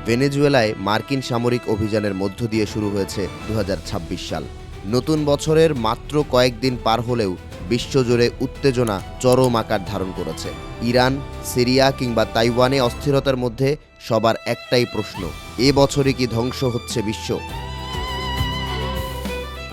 ভেনেজুয়েলায় মার্কিন সামরিক অভিযানের মধ্য দিয়ে শুরু হয়েছে ২০২৬ সাল। নতুন বছরের মাত্র কয়েকদিন পার হলেও বিশ্বজুড়ে উত্তেজনা চরম আকার ধারণ করেছে। ইরান, সিরিয়া কিংবা তাইওয়ানে অস্থিরতার মধ্যে সবার একটাই প্রশ্ন, এ বছরই কি ধ্বংস হচ্ছে বিশ্ব?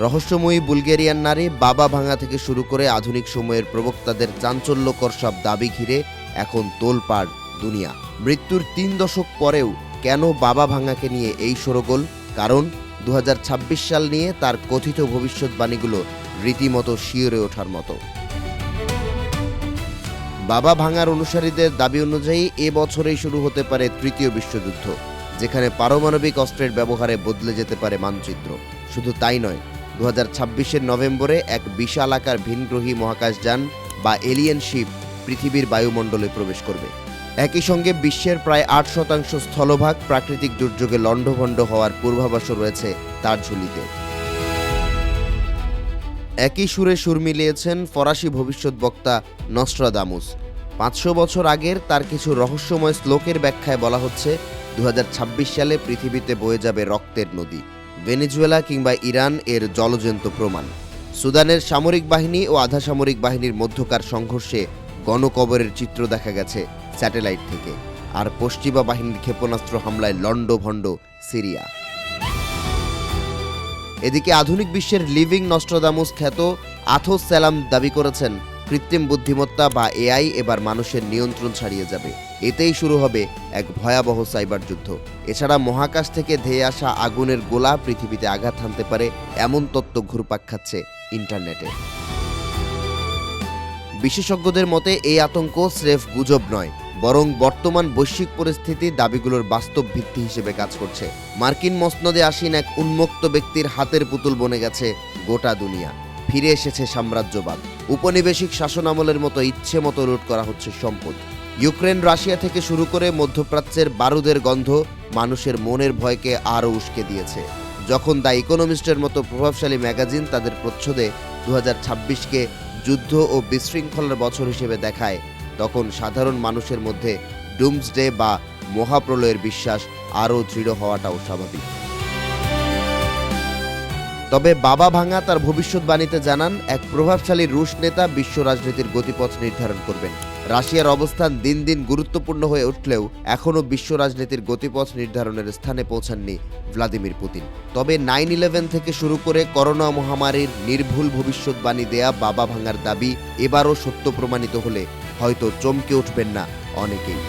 রহস্যময়ী বুলগেরিয়ান নারী বাবা ভাঙা থেকে শুরু করে আধুনিক সময়ের প্রবক্তাদের চাঞ্চল্যকর সব দাবি ঘিরে এখন তোলপাড় দুনিয়া। মৃত্যুর ৩ দশক পরেও কেন বাবা ভাঙাকে নিয়ে এই শোরগোল? কারণ ২০২৬ সাল নিয়ে তার কথিত ভবিষ্যৎবাণীগুলো রীতিমতো শিউরে ওঠার মতো। বাবা ভাঙার অনুসারীদের দাবি অনুযায়ী এ বছরেই শুরু হতে পারে তৃতীয় বিশ্বযুদ্ধ, যেখানে পারমাণবিক অস্ত্রের ব্যবহারে বদলে যেতে পারে মানচিত্র। শুধু তাই নয়, ২০২৬-এর নভেম্বরে এক বিশাল আকার ভিনগ্রহী মহাকাশযান বা এলিয়েন শিপ পৃথিবীর বায়ুমণ্ডলে প্রবেশ করবে। একই সঙ্গে বিশ্বের প্রায় ৮% স্থলভাগ প্রাকৃতিক দুর্যোগে লণ্ডভণ্ড হওয়ার পূর্বাভাসও রয়েছে তার ঝুলিতে। একই সুরে সুর মিলিয়েছেন ফরাসি ভবিষ্যৎ বক্তা নস্ট্রাদামুস। ৫০০ বছর আগের তার কিছু রহস্যময় শ্লোকের ব্যাখ্যায় বলা হচ্ছে ২০২৬ সালে পৃথিবীতে বয়ে যাবে রক্তের নদী। ভেনেজুয়েলা কিংবা ইরান এর জলজন্ত প্রমাণ। সুদানের সামরিক বাহিনী ও আধা সামরিক বাহিনীর মধ্যকার সংঘর্ষে গণকবরের চিত্র দেখা গেছে স্যাটেলাইট থেকে। আর পশ্চিমা বাহিনীর ক্ষেপণাস্ত্র হামলায় লণ্ডভণ্ড সিরিয়া। এদিকে আধুনিক বিশ্বের লিভিং নস্ট্রাদামুস খ্যাত আথোস স্যালাম দাবি করেছেন কৃত্রিম বুদ্ধিমত্তা বা এআই এবার মানুষের নিয়ন্ত্রণ ছাড়িয়ে যাবে। এতেই শুরু হবে এক ভয়াবহ সাইবার যুদ্ধ। এছাড়া মহাকাশ থেকে ধেয়ে আসা আগুনের গোলা পৃথিবীতে আঘাত হানতে পারে এমন তত্ত্ব ঘুরপাক খাচ্ছে ইন্টারনেটে। বিশেষজ্ঞদের মতে এই আতঙ্ক স্রেফ গুজব নয়, বরং বর্তমান বৈশ্বিক পরিস্থিতি দাবিগুলোর বাস্তব ভিত্তি হিসেবে কাজ করছে। মার্কিন মসনদে আসীন এক উন্মুক্ত ব্যক্তির হাতের পুতুল বনে গেছে গোটা দুনিয়া। ফিরে এসেছে সাম্রাজ্যবাদ। উপনিবেশিক শাসন আমলের মতো ইচ্ছে মতো লুট করা হচ্ছে সম্পদ। ইউক্রেন, রাশিয়া থেকে শুরু করে মধ্যপ্রাচ্যের বারুদের গন্ধ মানুষের মনের ভয়কে আরও উস্কে দিয়েছে। যখন দ্য ইকোনমিস্টের মতো প্রভাবশালী ম্যাগাজিন তাদের প্রচ্ছদে ২০২৬-কে যুদ্ধ ও বিশৃঙ্খলার বছর হিসেবে দেখায়, তখন সাধারণ মানুষের মধ্যে ডুমসডে বা মহাপ্রলয়ের বিশ্বাস আরও দৃঢ় হওয়াটাও স্বাভাবিক। তবে বাবা ভাঙা তার ভবিষ্যৎবাণীতে জানান, এক প্রভাবশালী রুশ নেতা বিশ্ব রাজনীতির গতিপথ নির্ধারণ করবেন। রাশিয়ার অবস্থান দিন দিন গুরুত্বপূর্ণ হয়ে উঠলেও এখনও বিশ্ব রাজনীতির গতিপথ নির্ধারণের স্থানে পৌঁছাননি ভ্লাদিমির পুতিন। তবে ৯/১১ থেকে শুরু করে করোনা মহামারীর নির্ভুল ভবিষ্যৎবাণী দেয়া বাবা ভাঙার দাবি এবারও সত্য প্রমাণিত হলে হয়তো চমকে উঠবেন না অনেকেই।